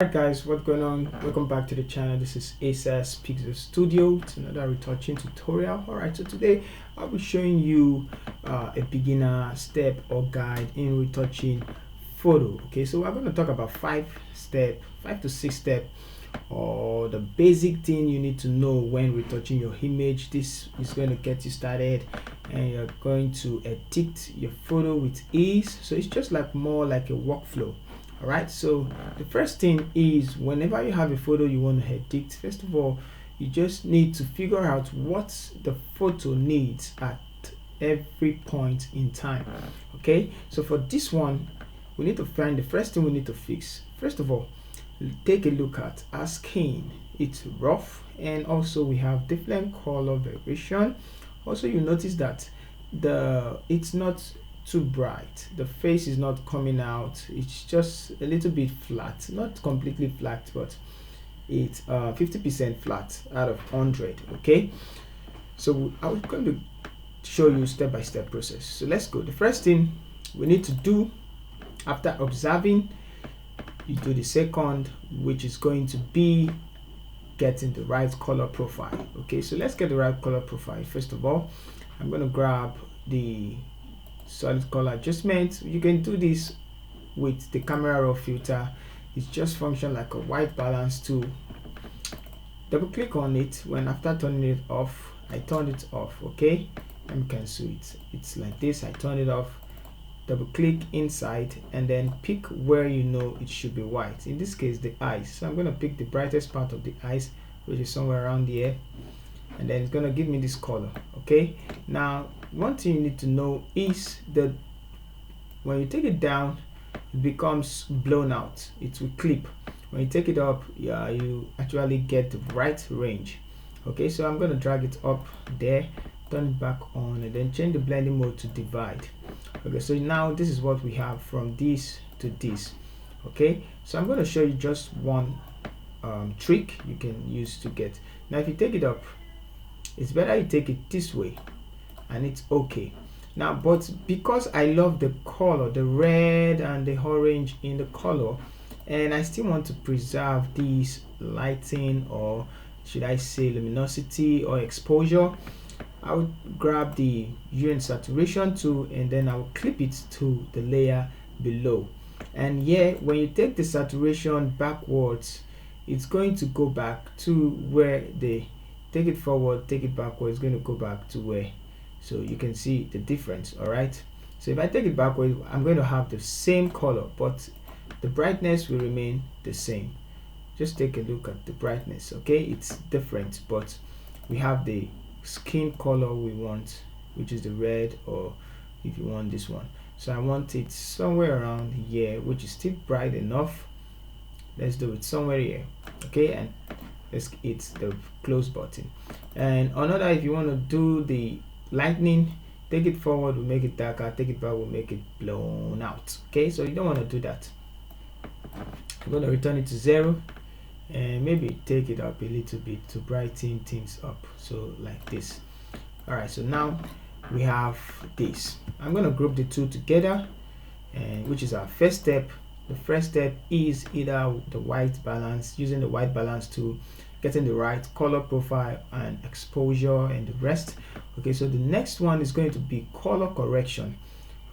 Alright guys, what's going on? Welcome back to the channel. This is ASAS Pixel Studio. It's another retouching tutorial. Alright, so today I'll be showing you a beginner step or guide in retouching photo. Okay, so we're going to talk about 5 to 6 steps, or the basic thing you need to know when retouching your image. This is going to get you started and you're going to edit your photo with ease. So it's just more like a workflow. Alright, so the first thing is, whenever you have a photo you want to edit, first of all you just need to figure out what the photo needs at every point in time. Okay, so for this one we need to find the first thing we need to fix. First of all, take a look at our skin. It's rough, and also we have different color variation. Also, you notice that it's not too bright, the face is not coming out, it's just a little bit flat, not completely flat, but it's 50% flat out of 100. Okay, so I'm going to show you step-by-step process. So let's go. The first thing we need to do after observing, you do the second, which is going to be getting the right color profile. Okay, so let's get the right color profile. First of all, I'm going to grab the solid color adjustment. You can do this with the camera raw filter. It just functions like a white balance tool. Double click on it. When after turning it off, I turned it off. Okay, let me cancel it. It's like this. I turn it off, double click inside, and then pick where you know it should be white. In this case, the eyes. So I'm going to pick the brightest part of the eyes, which is somewhere around here, and then it's going to give me this color. Okay, now one thing you need to know is that when you take it down, it becomes blown out. It will clip. When you take it up, yeah, you actually get the right range. Okay, so I'm going to drag it up there, turn it back on, and then change the blending mode to divide. Okay, so now this is what we have from this to this. Okay, so I'm going to show you just one trick you can use to get. Now if you take it up, it's better you take it this way, and it's okay. Now, but because I love the color, the red and the orange in the color, and I still want to preserve this lighting, or should I say luminosity or exposure, I would grab the hue and saturation tool, and then I will clip it to the layer below. And yeah, when you take the saturation backwards, it's going to go back to where they take it forward, take it backwards, it's going to go back to where. So you can see the difference. All right, so if I take it backwards, I'm going to have the same color, but the brightness will remain the same. Just take a look at the brightness. Okay, it's different, but we have the skin color we want, which is the red, or if you want this one. So I want it somewhere around here, which is still bright enough. Let's do it somewhere here. Okay, and let's hit the close button. And another, if you want to do the lightning, take it forward, we'll make it darker, take it back, we'll make it blown out. Okay, so you don't want to do that. I'm going to return it to 0, and maybe take it up a little bit to brighten things up, so like this. All right, so now we have this. I'm going to group the two together, and which is our first step. The first step is either the white balance, using the white balance tool, getting the right color profile and exposure and the rest. Okay, so the next one is going to be color correction.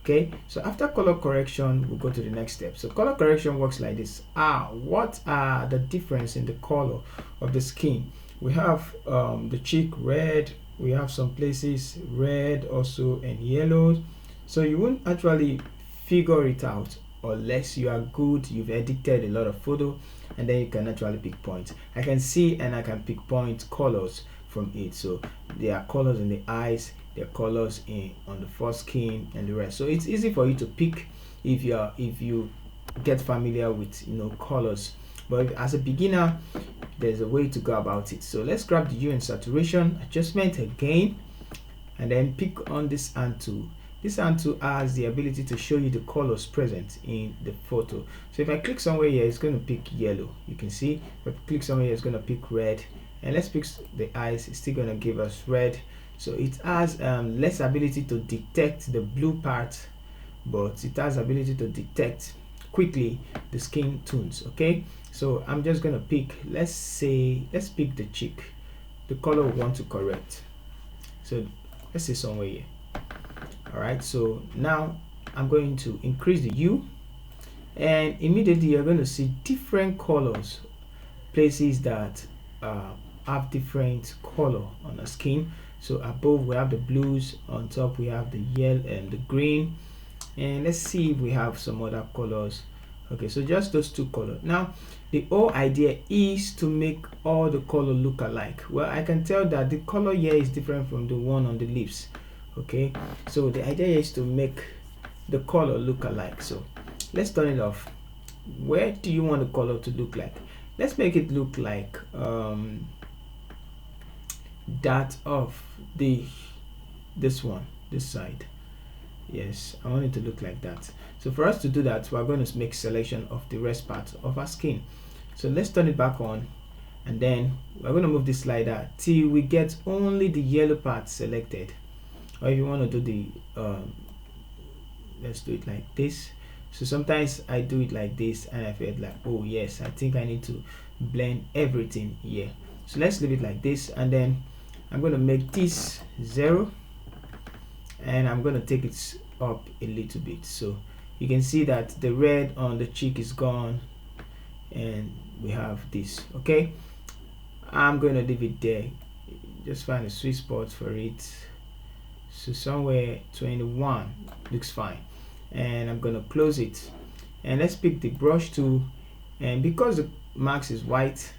Okay, so after color correction, we'll go to the next step. So color correction works like this. What are the difference in the color of the skin? We have the cheek red, we have some places red also, and yellow. So you won't actually figure it out unless you are good, you've edited a lot of photo, and then you can actually pick points. I can see and I can pick point colors from it. So there are colors in the eyes, there are colors on the foreskin and the rest. So it's easy for you to pick if you get familiar with colors. But as a beginner, there's a way to go about it. So let's grab the hue and saturation adjustment again, and then pick on this hand tool. This hand tool has the ability to show you the colors present in the photo. So if I click somewhere here, it's going to pick yellow. You can see if I click somewhere here, it's going to pick red, and let's pick the eyes, it's still going to give us red. So it has less ability to detect the blue part, but it has ability to detect quickly the skin tones. Okay, So I'm just gonna pick, let's pick the cheek, the color we want to correct. So let's say somewhere here. All right, so now I'm going to increase the hue, and immediately you're going to see different colors, places that have different color on the skin. So above we have the blues, on top we have the yellow and the green, and let's see if we have some other colors. Okay, so just those two colors. Now the whole idea is to make all the color look alike. Well, I can tell that the color here is different from the one on the lips. Okay, so the idea is to make the color look alike. So let's turn it off. Where do you want the color to look like? Let's make it look like that of this one, this side. Yes, I want it to look like that. So for us to do that, we're going to make selection of the rest part of our skin. So let's turn it back on, and then we're going to move this slider till we get only the yellow part selected. Or if you want to do the let's do it like this. So sometimes I do it like this and I feel like, oh yes, I think I need to blend everything here. So let's leave it like this, and then I'm going to make this 0, and I'm going to take it up a little bit. So you can see that the red on the cheek is gone, and we have this. Okay, I'm going to leave it there. Just find a sweet spot for it. So somewhere 21 looks fine, and I'm going to close it, and let's pick the brush tool, and because the mask is white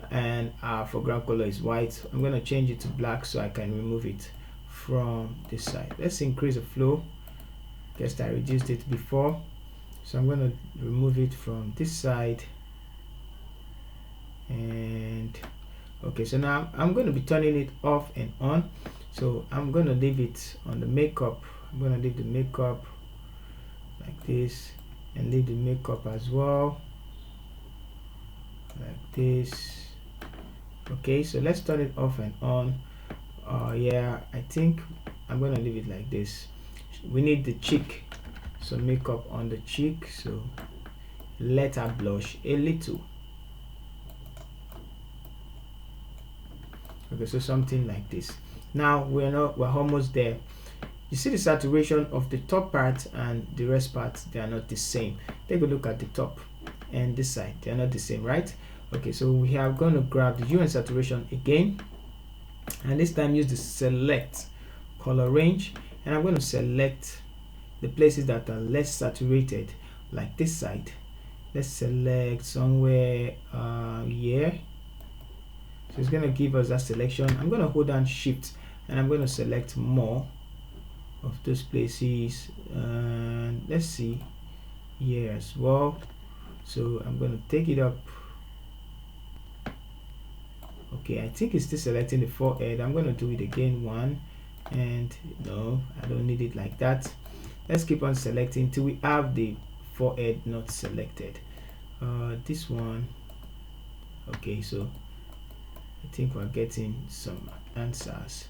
and our foreground color is white, I'm going to change it to black so I can remove it from this side. Let's increase the flow. Guess I reduced it before, so I'm going to remove it from this side. And okay, so now I'm going to be turning it off and on. So I'm going to leave it on the makeup. I'm going to leave the makeup like this, and leave the makeup as well like this. Okay, so let's turn it off and on. Yeah, I think I'm going to leave it like this. We need the cheek, so makeup on the cheek. So let her blush a little. Okay, so something like this. Now we're almost there. You see the saturation of the top part and the rest part, they are not the same. Take a look at the top and this side, they are not the same, right? Okay, so we are going to grab the hue and saturation again, and this time use the select color range, and I'm going to select the places that are less saturated, like this side. Let's select somewhere here. So it's going to give us that selection. I'm going to hold down shift, and I'm going to select more of those places, and let's see here as well. So I'm going to take it up. Okay, I think it's still selecting the forehead. I'm going to do it again, one, and no, I don't need it like that. Let's keep on selecting till we have the forehead not selected. This one. Okay, so I think we're getting some answers.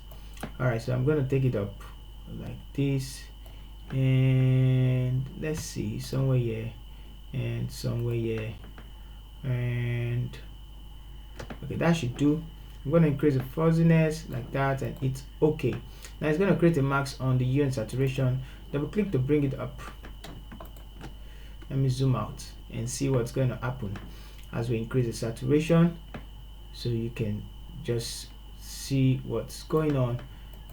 All right, so I'm going to take it up like this, and let's see, somewhere here and somewhere here, and okay, that should do. I'm going to increase the fuzziness like that, and it's okay. Now it's going to create a mask on the hue and saturation. Double click to bring it up. Let me zoom out and see what's going to happen as we increase the saturation, so you can just see what's going on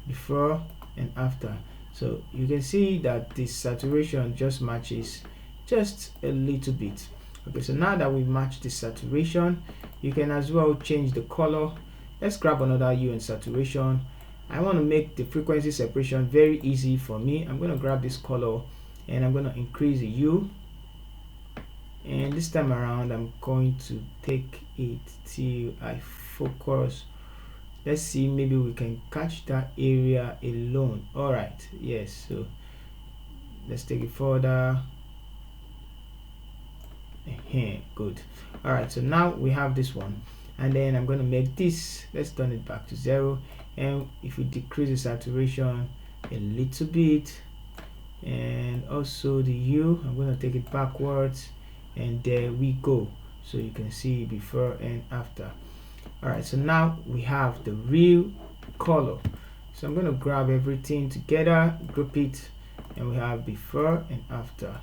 before and after. So you can see that the saturation just matches just a little bit. Okay, so now that we match the saturation, you can as well change the color. Let's grab another hue and saturation. I want to make the frequency separation very easy for me. I'm going to grab this color, and I'm going to increase the hue, and this time around I'm going to take it till I focus. Let's see, maybe we can catch that area alone. All right, yes, so let's take it further. Good. All right, so now we have this one, and then I'm going to make this, let's turn it back to 0, and if we decrease the saturation a little bit, and also the hue, I'm going to take it backwards, and there we go. so you can see before and after. All right, so now we have the real color. So I'm going to grab everything together, group it, and we have before and after,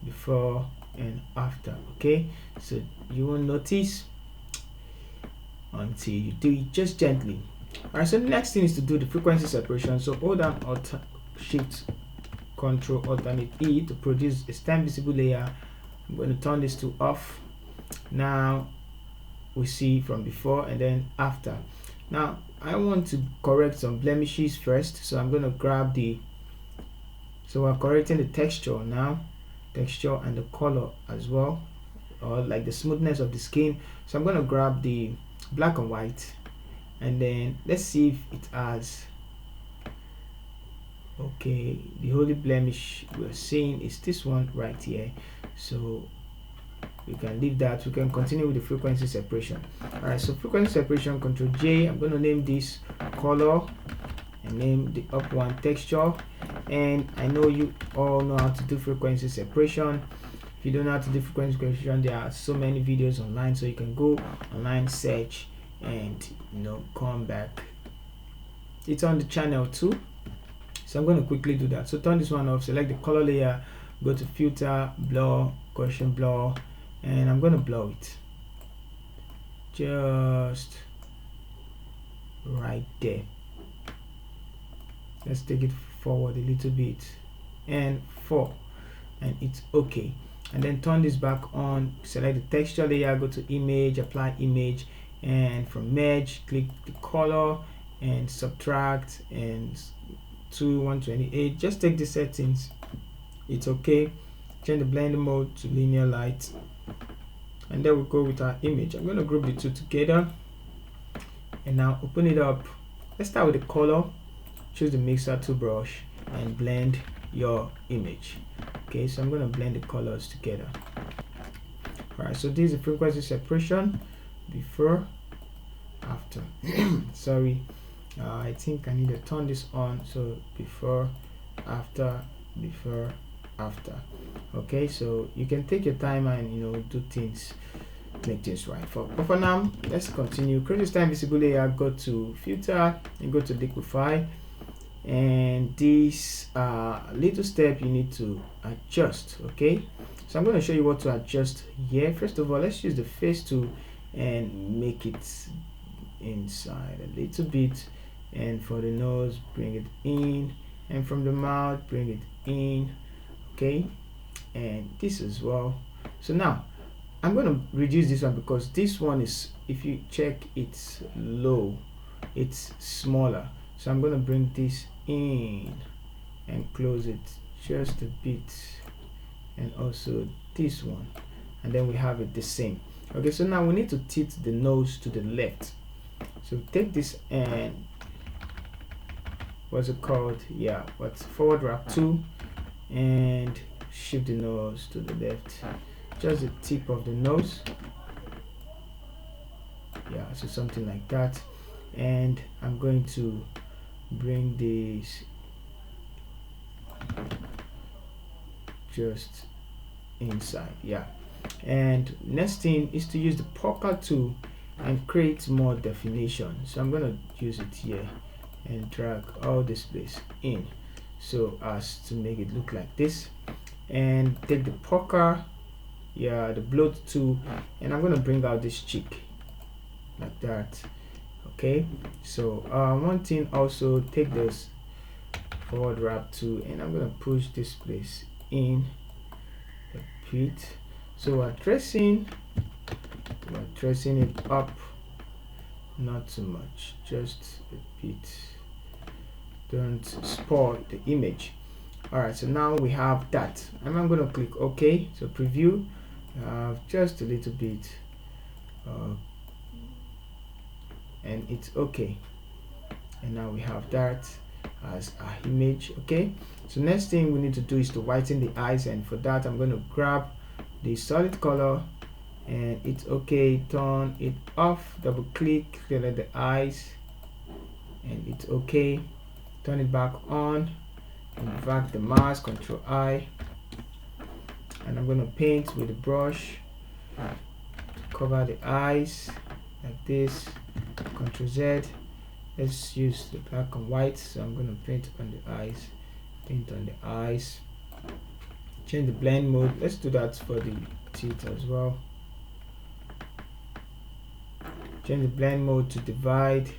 before and after. Okay, so you will notice until you do it just gently. All right, so the next thing is to do the frequency separation. So hold down Alt Shift Control Alternate E to produce a stem visible layer. I'm going to turn this to off. Now we see from before and then after. Now I want to correct some blemishes first, so I'm going to grab so we're correcting the texture now, texture and the color as well, or like the smoothness of the skin. So I'm going to grab the black and white, and then let's see if it has. Okay, the only blemish we're seeing is this one right here, so we can leave that. We can continue with the frequency separation. All right, so frequency separation, Control J. I'm going to name this color and name the up one texture. And I know you all know how to do frequency separation. If you don't know how to do frequency separation, there are so many videos online, so you can go online, search, and come back. It's on the channel too, so I'm going to quickly do that. So turn this one off, select the color layer, go to filter, blur, Gaussian blur, and I'm going to blur it just right there. Let's take it forward a little bit and 4, and it's okay. And then turn this back on, select the texture layer, go to image, apply image, and from merge click the color and subtract and to 128. Just take the settings, it's okay. Change the blending mode to linear light, and then we'll go with our image. I'm going to group the two together and now open it up. Let's start with the color. Choose the mixer tool brush and blend your image. Okay, so I'm going to blend the colors together. All right, so this is the frequency separation, before, after. Sorry, I think I need to turn this on. So before, after, before, after. Okay, so you can take your time and do things, make things right. But for now, let's continue. Create a stem visible layer, go to filter and go to liquify. And this little step you need to adjust. Okay, so I'm going to show you what to adjust here. First of all, let's use the face tool and make it inside a little bit, and for the nose bring it in, and from the mouth bring it in. Okay, and this as well. So now I'm going to reduce this one because this one is, if you check, it's low, it's smaller. So I'm going to bring this in and close it just a bit, and also this one, and then we have it the same. Okay, so now we need to tilt the nose to the left. So take this and what's it called? Yeah, what's forward wrap 2 and shift the nose to the left, just the tip of the nose. Yeah, so something like that. And I'm going to bring this just inside. Yeah, and next thing is to use the poker tool and create more definition. So I'm going to use it here and drag all this place in so as to make it look like this, and take the poker, yeah, the blot tool, and I'm going to bring out this cheek like that. Okay, so one thing also, take this forward wrap tool and I'm going to push this place in a bit. So we're tracing it up, not too much, just a bit, don't spoil the image. All right, so now we have that, and I'm going to click OK. So preview, just a little bit, and it's okay. And now we have that as our image. Okay, so next thing we need to do is to whiten the eyes, and for that I'm going to grab the solid color and it's okay, turn it off, double click, select the eyes and it's okay, turn it back on, invert the mask, Control I, and I'm going to paint with the brush cover the eyes like this. Ctrl Z. Let's use the black and white, so I'm going to paint on the eyes. Paint on the eyes. Change the blend mode. Let's do that for the teeth as well. Change the blend mode to divide,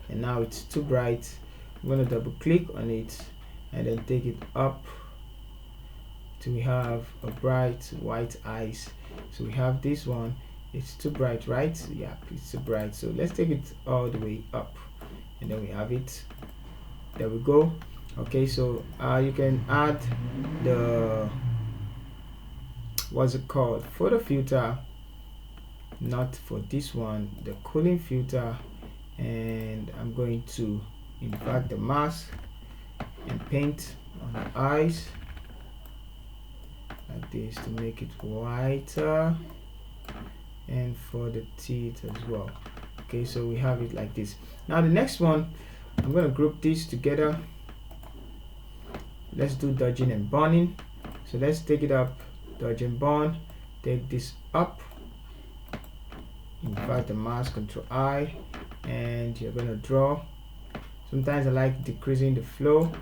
and now it's too bright. I'm going to double click on it and then take it up till we have a bright white eyes. So we have this one. It's too bright, right? Yeah, it's too bright. So let's take it all the way up, and then we have it. There we go. Okay, so you can add the what's it called, photo filter, not for this one, the cooling filter, and I'm going to invert the mask and paint on the eyes like this to make it whiter, and for the teeth as well. Okay, so we have it like this. Now the next one, I'm going to group these together. Let's do dodging and burning. So let's take it up, dodge and burn, take this up, invert the mask, Ctrl I, and you're going to draw. Sometimes I like decreasing the flow,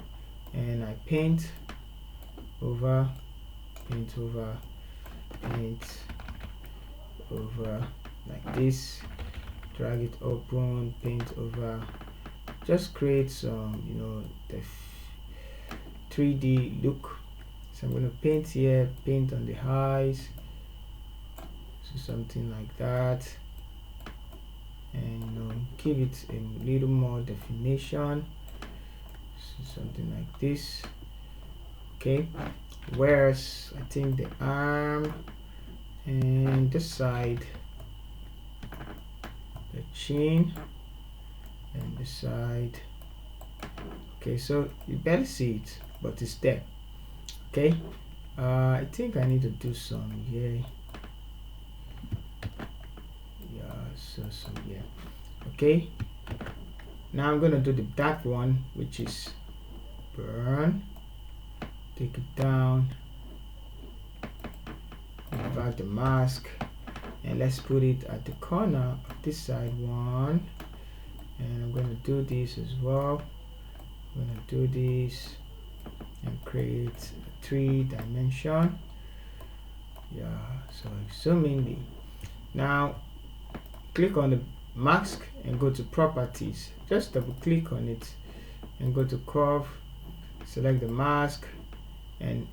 and I paint over, paint over, paint over like this, drag it open, paint over, just create some, you know, the 3D look. So I'm going to paint here, paint on the eyes, so something like that, and you know, give it a little more definition, so something like this. Okay, whereas I think the arm and the side, the chin and the side. Okay, so you better see it, but it's there. Okay, I think I need to do some here. Yeah, so some here. Okay, now I'm gonna do the dark one, which is burn. Take it down, invert the mask, and let's put it at the corner of this side one. And I'm gonna do this as well. I'm gonna do this and create a 3-dimension. Yeah, so zoom in. Now click on the mask and go to properties. Just double click on it and go to curve, select the mask and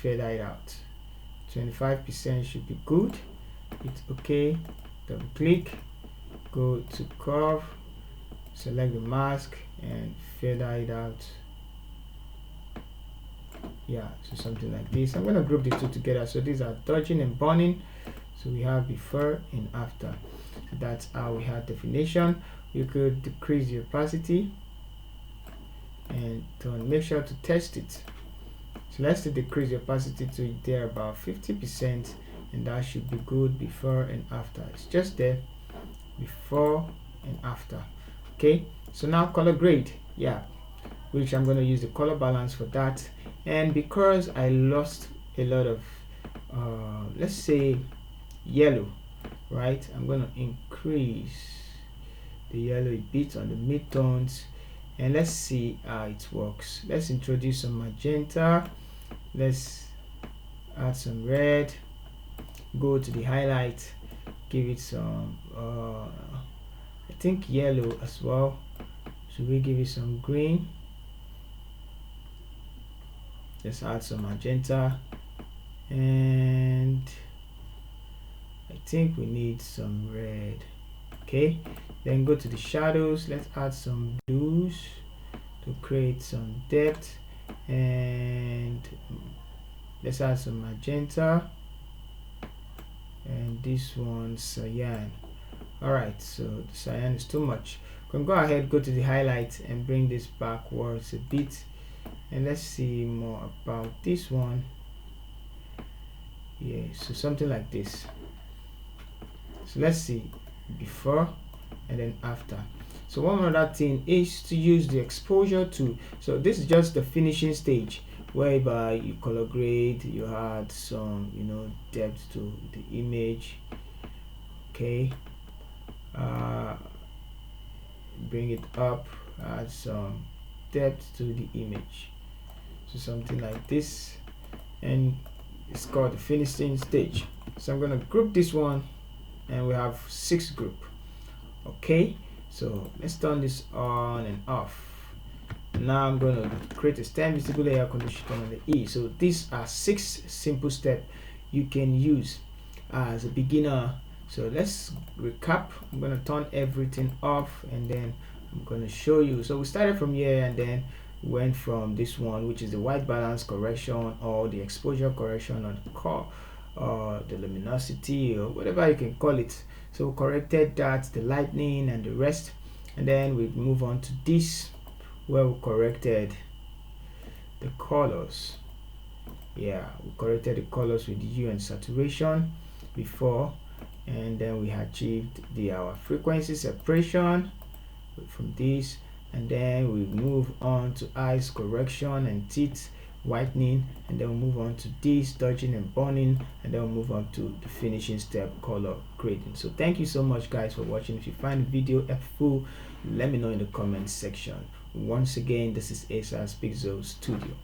fade it out. 25% should be good. It's okay. Double click, go to curve, select the mask and fade it out. Yeah, so something like this. I'm going to group the two together. So these are dodging and burning. So we have before and after. So that's how we have definition. You could decrease the opacity and make sure to test it. So let's decrease the opacity to there about 50%, and that should be good before and after. It's just there, before and after. Okay, so now color grade, yeah, which I'm going to use the color balance for that. And because I lost a lot of let's say yellow, right, I'm going to increase the yellow a bit on the midtones, and let's see how it works. Let's introduce some magenta, let's add some red, go to the highlight, give it some I think yellow as well. Should we give it some green? Let's add some magenta, and I think we need some red. Okay, then go to the shadows, let's add some blues to create some depth, and let's add some magenta, and this one cyan. Alright, so the cyan is too much. You can go ahead, go to the highlight and bring this backwards a bit, and let's see more about this one. Yeah, so something like this. So let's see before and then after. So one other thing is to use the exposure tool. So this is just the finishing stage. whereby you color grade, you add some depth to the image. Okay, bring it up, add some depth to the image, so something like this, and it's called the finishing stage. So I'm going to group this one, and we have 6 group. Okay, so let's turn this on and off. Now I'm going to create a stem visible layer condition on the E. So these are 6 simple steps you can use as a beginner. So let's recap. I'm going to turn everything off, and then I'm going to show you. So we started from here, and then went from this one, which is the white balance correction, or the exposure correction, or the luminosity, or whatever you can call it. So we corrected that, the lightning and the rest, and then we move on to this, where we corrected the colors. Yeah, we corrected the colors with hue and saturation before, and then we achieved our frequency separation from this, and then we move on to eyes correction and teeth whitening, and then we'll move on to this dodging and burning, and then we'll move on to the finishing step, color grading. So thank you so much guys for watching. If you find the video helpful, let me know in the comment section. Once again, this is ASAS Pixel Studio.